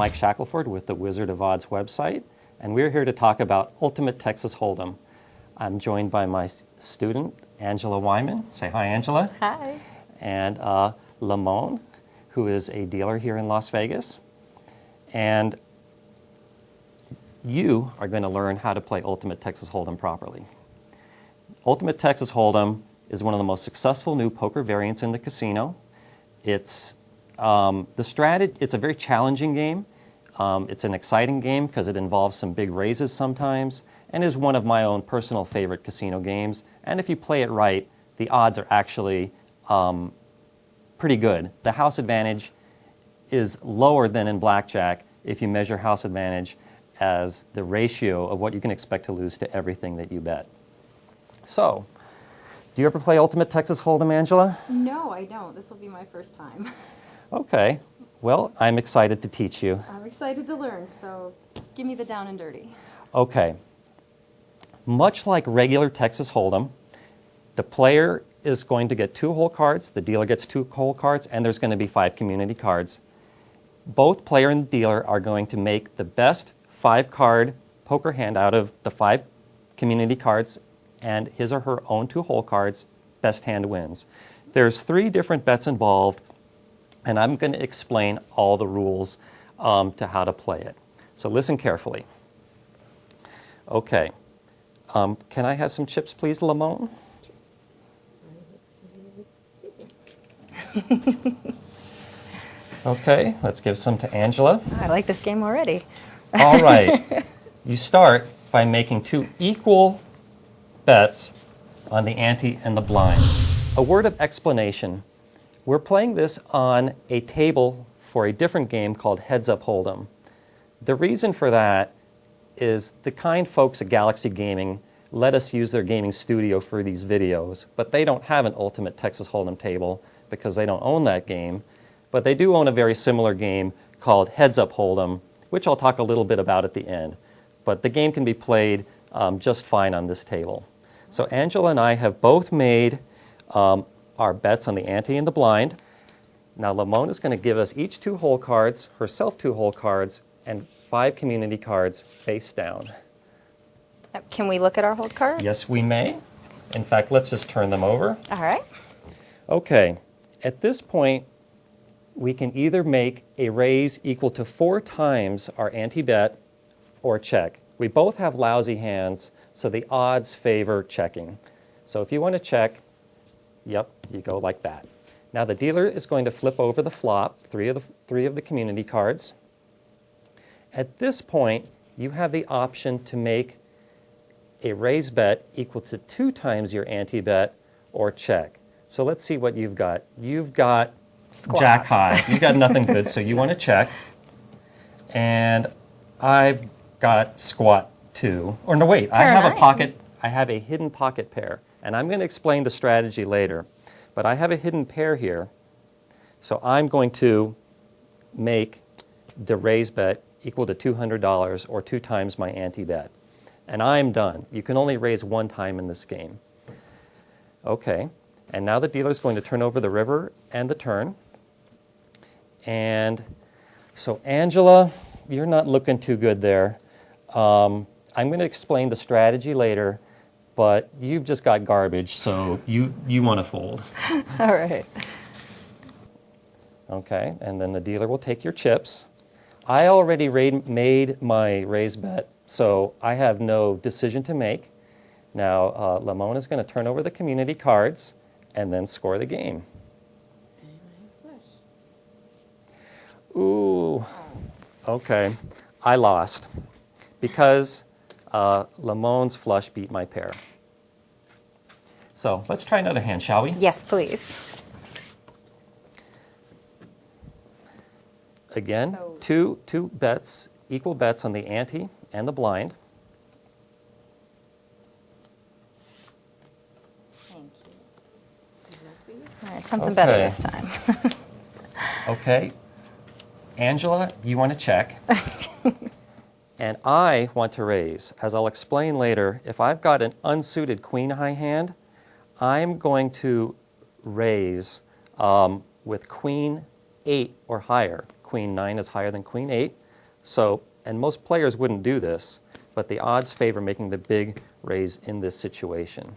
Mike Shackelford with the Wizard of Odds website, and we're here to talk about Ultimate Texas Hold'em. I'm joined by my student, Angela Wyman. Say hi, Angela. Hi. And Lamone, who is a dealer here in Las Vegas. And you are going to learn how to play Ultimate Texas Hold'em properly. Ultimate Texas Hold'em is one of the most successful new poker variants in the casino. It's it's a very challenging game. It's an exciting game because it involves some big raises sometimes, and is one of my own personal favorite casino games. And if you play it right, the odds are actually pretty good. The house advantage is lower than in blackjack if you measure house advantage as the ratio of what you can expect to lose to everything that you bet. So, do you ever play Ultimate Texas Hold'em, Angela? No, I don't. This will be my first time. Okay. Well, I'm excited to teach you. I'm excited to learn, so give me the down and dirty. Okay. Much like regular Texas Hold'em, the player is going to get 2 hole cards, the dealer gets 2 hole cards, and there's going to be 5 community cards. Both player and dealer are going to make the best 5-card poker hand out of the 5 community cards, and his or her own 2 hole cards. Best hand wins. There's 3 different bets involved, and I'm going to explain all the rules to how to play it. So listen carefully. Okay. Can I have some chips, please, Lamone? Okay, let's give some to Angela. I like this game already. All right. You start by making 2 equal bets on the ante and the blind. A word of explanation. We're playing this on a table for a different game called Heads Up Hold'em. The reason for that is the kind folks at Galaxy Gaming let us use their gaming studio for these videos, but they don't have an Ultimate Texas Hold'em table because they don't own that game. But they do own a very similar game called Heads Up Hold'em, which I'll talk a little bit about at the end. But the game can be played just fine on this table. So Angela and I have both made our bets on the ante and the blind. Now Lamone is going to give us each 2 hole cards, herself 2 hole cards, and 5 community cards face down. Can we look at our hold card? Yes, we may. In fact, let's just turn them over. All right. Okay. At this point, we can either make a raise equal to 4 times our ante bet or check. We both have lousy hands, so the odds favor checking. So if you want to check, yep, you go like that. Now the dealer is going to flip over the flop, 3 of the community cards. At this point, you have the option to make a raise bet equal to 2 times your ante bet or check. So let's see what you've got. You've got Squat. Jack high. You've got nothing good, so you want to check. And I've got squat 2. Or no, wait, I have a hidden pocket pair. And I'm going to explain the strategy later. But I have a hidden pair here. So I'm going to make the raise bet equal to $200 or 2 times my ante bet. And I'm done. You can only raise 1 time in this game. Okay. And now the dealer's going to turn over the river and the turn. And so Angela, you're not looking too good there. I'm going to explain the strategy later, but you've just got garbage, so you want to fold. All right. Okay, and then the dealer will take your chips. I already made my raise bet, so I have no decision to make. Now, Lamone is going to turn over the community cards and then score the game. Ooh, okay. I lost because Lamone's flush beat my pair. So let's try another hand, shall we? Yes, please. Again, So- two bets, equal bets on the ante and the blind. Thank you. All right, something better Okay. this time. Okay. Angela, you want to check. And I want to raise. As I'll explain later, if I've got an unsuited queen high hand, I'm going to raise with queen 8 or higher. Queen 9 is higher than queen 8. So, and most players wouldn't do this, but the odds favor making the big raise in this situation.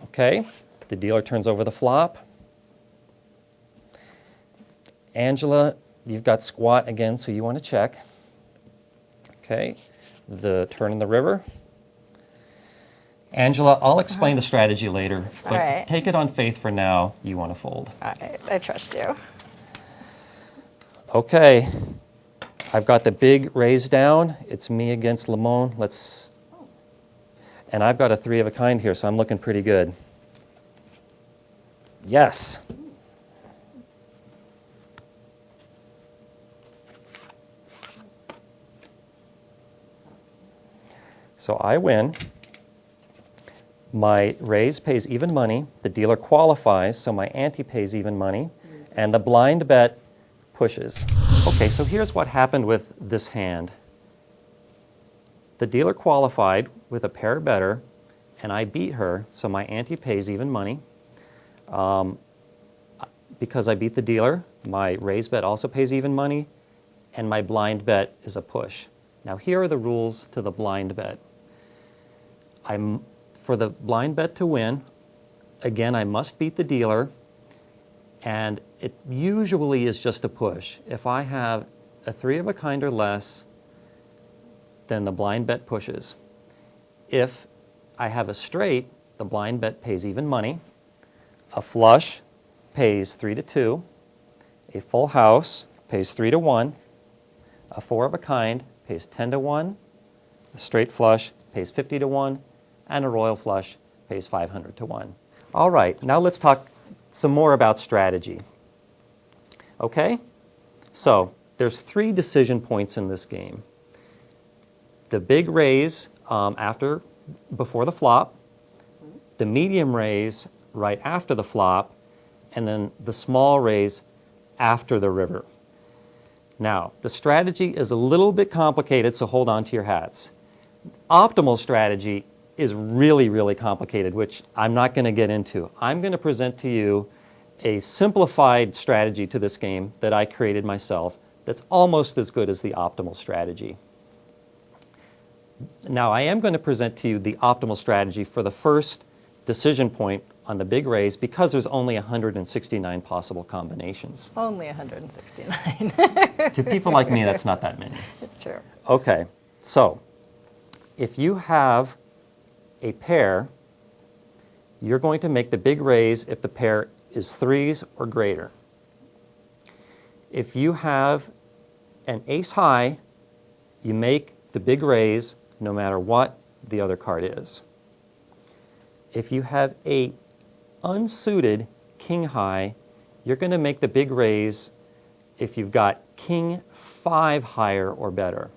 Okay, the dealer turns over the flop. Angela, you've got squat again, so you want to check. Okay, the turn in the river. Angela, I'll explain the strategy later, but All right. take it on faith for now. You want to fold. All right, I trust you. Okay, I've got the big raise down. It's me against Lamone. And I've got a 3 of a kind here, so I'm looking pretty good. Yes. So I win. My raise pays even money. The dealer qualifies, so my ante pays even money. And the blind bet pushes. Okay, so here's what happened with this hand. The dealer qualified with a pair better, and I beat her, so my ante pays even money. Because I beat the dealer, my raise bet also pays even money, and my blind bet is a push. Now here are the rules to the blind bet. For the blind bet to win, again, I must beat the dealer, and it usually is just a push. If I have a 3 of a kind or less, then the blind bet pushes. If I have a straight, the blind bet pays even money. A flush pays 3 to 2. A full house pays 3 to 1. A 4 of a kind pays 10 to 1. A straight flush pays 50 to 1. And a royal flush pays 500 to 1. All right, now let's talk some more about strategy. Okay? So, there's 3 decision points in this game. The big raise before the flop, the medium raise right after the flop, and then the small raise after the river. Now, the strategy is a little bit complicated, so hold on to your hats. Optimal strategy is really, really complicated, which I'm not going to get into. I'm going to present to you a simplified strategy to this game that I created myself that's almost as good as the optimal strategy. Now, I am going to present to you the optimal strategy for the first decision point on the big raise because there's only 169 possible combinations. Only 169. To people like me, that's not that many. It's true. Okay, so if you have a pair, you're going to make the big raise if the pair is 3s or greater. If you have an ace high, you make the big raise no matter what the other card is. If you have a unsuited king high, you're going to make the big raise if you've got king 5 higher or better.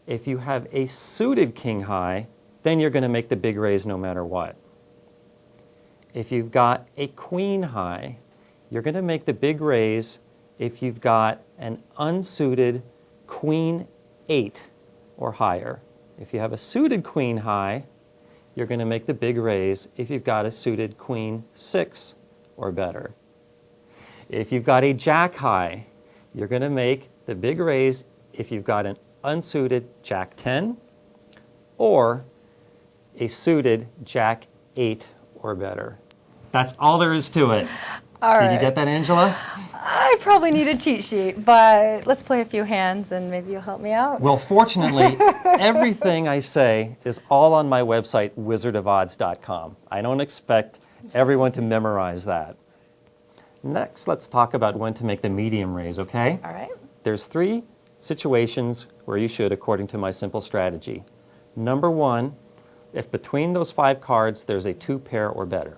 If you have a suited king high, then you're going to make the big raise no matter what. If you've got a queen high, you're going to make the big raise if you've got an unsuited queen 8 or higher. If you have a suited queen high, you're going to make the big raise if you've got a suited queen 6 or better. If you've got a jack high, you're going to make the big raise if you've got an unsuited jack 10 or a suited jack 8 or better. That's all there is to it. All Did right. you get that, Angela? I probably need a cheat sheet, but let's play a few hands and maybe you'll help me out. Well, fortunately, everything I say is all on my website, wizardofodds.com. I don't expect everyone to memorize that. Next, let's talk about when to make the medium raise, okay? All right. There's 3 situations where you should, according to my simple strategy. Number 1, if between those 5 cards there's a 2 pair or better.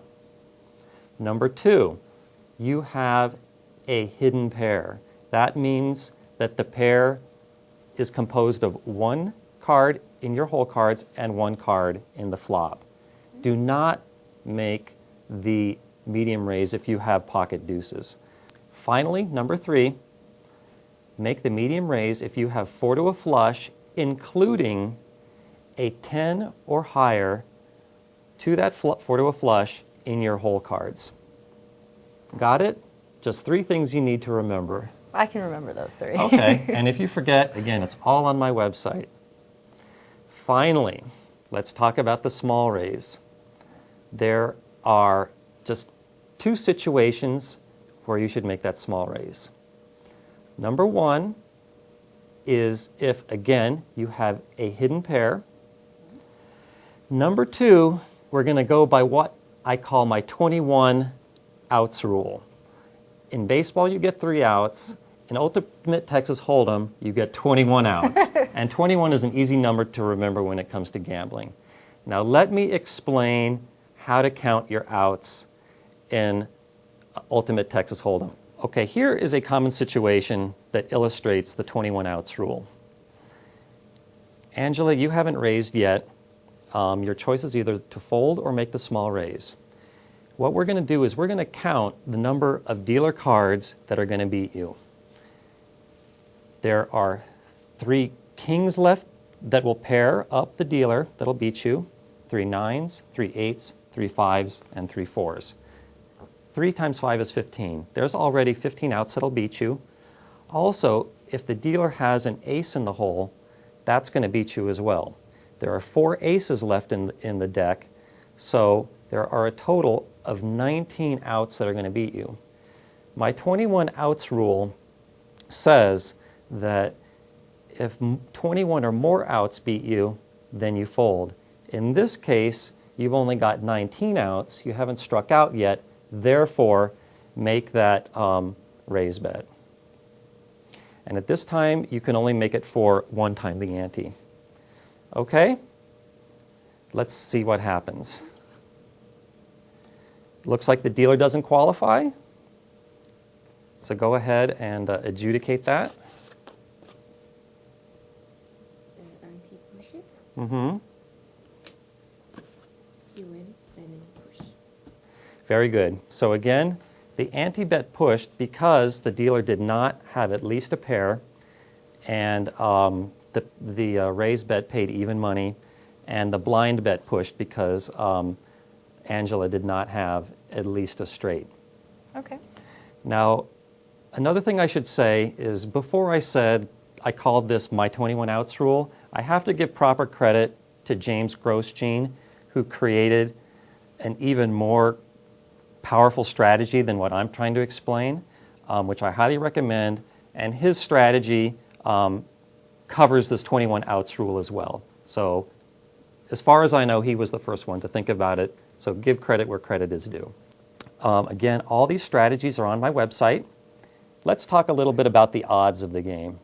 Number 2, you have a hidden pair. That means that the pair is composed of 1 card in your hole cards and 1 card in the flop. Do not make the medium raise if you have pocket deuces. Finally, number 3, make the medium raise if you have 4 to a flush, including a 10 or higher to that 4 to a flush in your hole cards. Got it? Just 3 things you need to remember. I can remember those three. Okay, and if you forget, again, it's all on my website. Finally, let's talk about the small raise. There are just two situations where you should make that small raise. Number one is if, again, you have a hidden pair. Number two, we're going to go by what I call my 21 outs rule. In baseball, you get 3 outs. In Ultimate Texas Hold'em, you get 21 outs. And 21 is an easy number to remember when it comes to gambling. Now let me explain how to count your outs in Ultimate Texas Hold'em. Okay, here is a common situation that illustrates the 21 outs rule. Angela, you haven't raised yet. Your choice is either to fold or make the small raise. What we're going to do is we're going to count the number of dealer cards that are going to beat you. There are 3 kings left that will pair up the dealer that'll beat you, 3 nines, 3 eights, 3 fives, and 3 fours. 3 times 5 is 15. There's already 15 outs that'll beat you. Also, if the dealer has an ace in the hole, that's going to beat you as well. There are 4 aces left in the deck, so there are a total of 19 outs that are going to beat you. My 21 outs rule says that if 21 or more outs beat you, then you fold. In this case, you've only got 19 outs. You haven't struck out yet. Therefore, make that raise bet. And at this time, you can only make it for 1 time the ante. Okay? Let's see what happens. Looks like the dealer doesn't qualify. So go ahead and adjudicate that. The ante pushes. Mm-hmm. You win, and then push. Very good. So again, the ante bet pushed because the dealer did not have at least a pair, and the raise bet paid even money, and the blind bet pushed because Angela did not have at least a straight. Okay. Now, another thing I should say is before I said I called this my 21 outs rule, I have to give proper credit to James Grosjean, who created an even more powerful strategy than what I'm trying to explain, which I highly recommend. And his strategy covers this 21 outs rule as well. So as far as I know, he was the first one to think about it. So give credit where credit is due. Again, all these strategies are on my website. Let's talk a little bit about the odds of the game.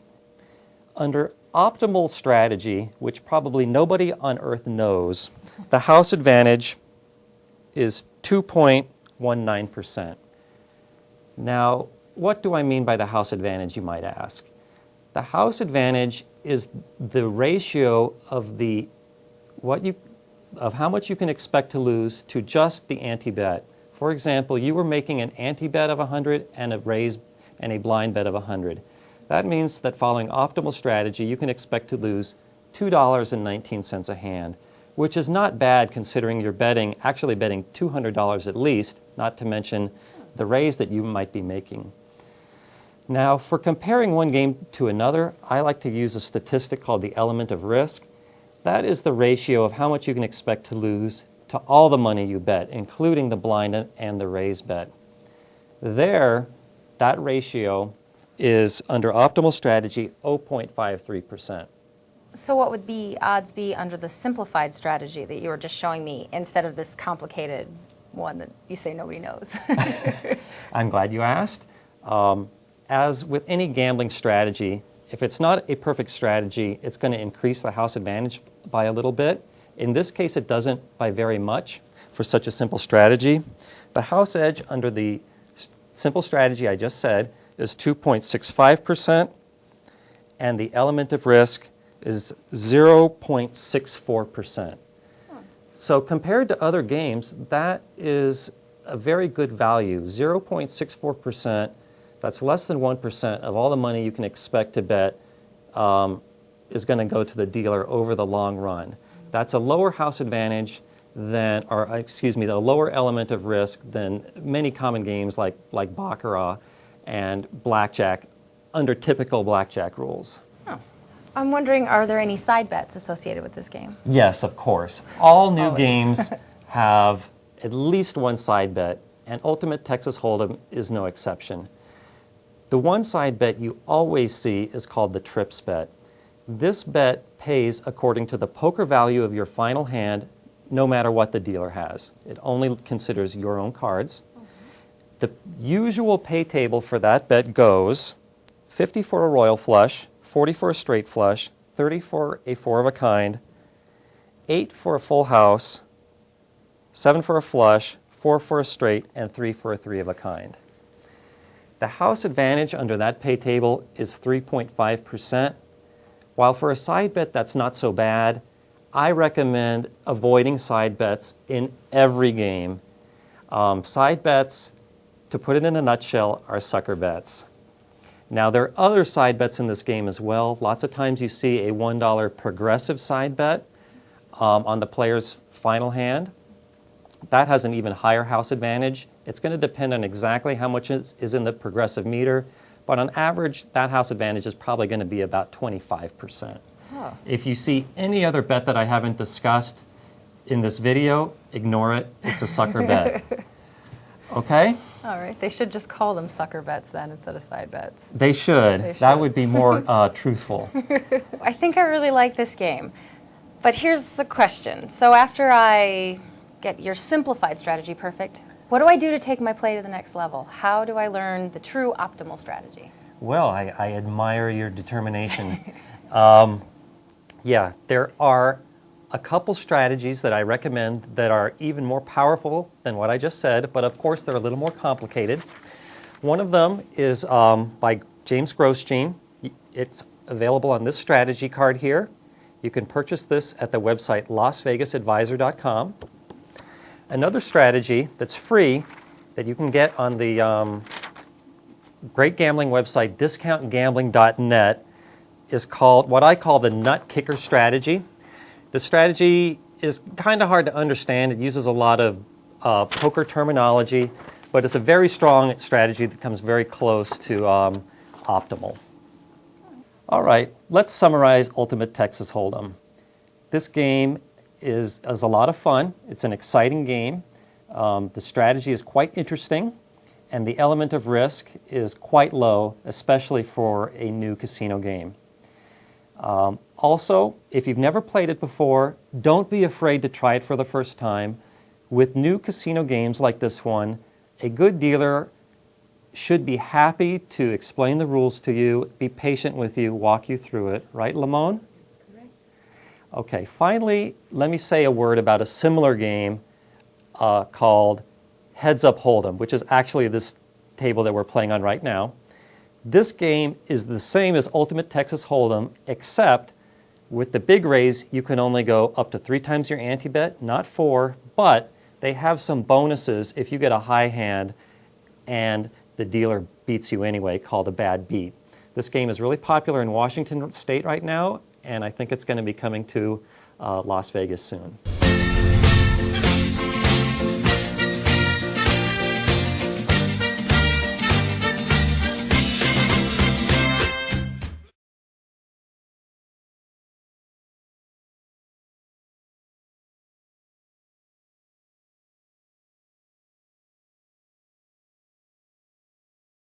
Under optimal strategy, which probably nobody on earth knows, the house advantage is 2.19%. Now, what do I mean by the house advantage, you might ask? The house advantage is the ratio of how much you can expect to lose to just the ante bet. For example, you were making an ante bet of 100 and a raise and a blind bet of 100. That means that following optimal strategy, you can expect to lose $2.19 a hand, which is not bad considering you're actually betting $200 at least, not to mention the raise that you might be making. Now, for comparing one game to another, I like to use a statistic called the element of risk. That is the ratio of how much you can expect to lose to all the money you bet, including the blind and the raise bet. There, that ratio is, under optimal strategy, 0.53%. So what would the odds be under the simplified strategy that you were just showing me instead of this complicated one that you say nobody knows? I'm glad you asked. As with any gambling strategy, if it's not a perfect strategy, it's going to increase the house advantage by a little bit. In this case, it doesn't by very much for such a simple strategy. The house edge under the simple strategy I just said is 2.65%, and the element of risk is 0.64%. So compared to other games, that is a very good value. 0.64%, that's less than 1% of all the money you can expect to bet is going to go to the dealer over the long run. That's a lower house advantage than, the lower element of risk than many common games like Baccarat and Blackjack under typical blackjack rules. I'm wondering, are there any side bets associated with this game? Yes, of course. All new Always. games have at least one side bet, and Ultimate Texas Hold'em is no exception. The one side bet you always see is called the trips bet. This bet pays according to the poker value of your final hand, no matter what the dealer has. It only considers your own cards. The usual pay table for that bet goes 50 for a royal flush, 40 for a straight flush, 30 for a four of a kind, 8 for a full house, 7 for a flush, 4 for a straight, and 3 for a three of a kind. The house advantage under that pay table is 3.5%. While for a side bet that's not so bad, I recommend avoiding side bets in every game. Side bets, to put it in a nutshell, are sucker bets. Now, there are other side bets in this game as well. Lots of times you see a $1 progressive side bet on the player's final hand. That has an even higher house advantage. It's going to depend on exactly how much is in the progressive meter, but on average, that house advantage is probably going to be about 25%. Oh. If you see any other bet that I haven't discussed in this video, ignore it. It's a sucker bet. Okay? All right. They should just call them sucker bets then instead of side bets. They should. They That should. would be more truthful. I think I really like this game. But here's the question. So after I get your simplified strategy perfect, what do I do to take my play to the next level? How do I learn the true optimal strategy? Well, I admire your determination. Yeah, there are a couple strategies that I recommend that are even more powerful than what I just said, but of course they're a little more complicated. One of them is by James Grosjean. It's available on this strategy card here. You can purchase this at the website lasvegasadvisor.com. Another strategy that's free that you can get on the great gambling website discountgambling.net is called what I call the nut kicker strategy. The strategy is kind of hard to understand. It uses a lot of poker terminology, but it's a very strong strategy that comes very close to optimal. All right, let's summarize Ultimate Texas Hold'em. This game is a lot of fun. It's an exciting game. The strategy is quite interesting, and the element of risk is quite low, especially for a new casino game. Also, if you've never played it before, don't be afraid to try it for the first time. With new casino games like this one, a good dealer should be happy to explain the rules to you, be patient with you, walk you through it. Right, Lamone? That's correct. Okay, finally, let me say a word about a similar game called Heads Up Hold'em, which is actually this table that we're playing on right now. This game is the same as Ultimate Texas Hold'em, except with the big raise, you can only go up to 3 times your ante bet, not 4, but they have some bonuses if you get a high hand and the dealer beats you anyway, called a bad beat. This game is really popular in Washington State right now, and I think it's going to be coming to Las Vegas soon.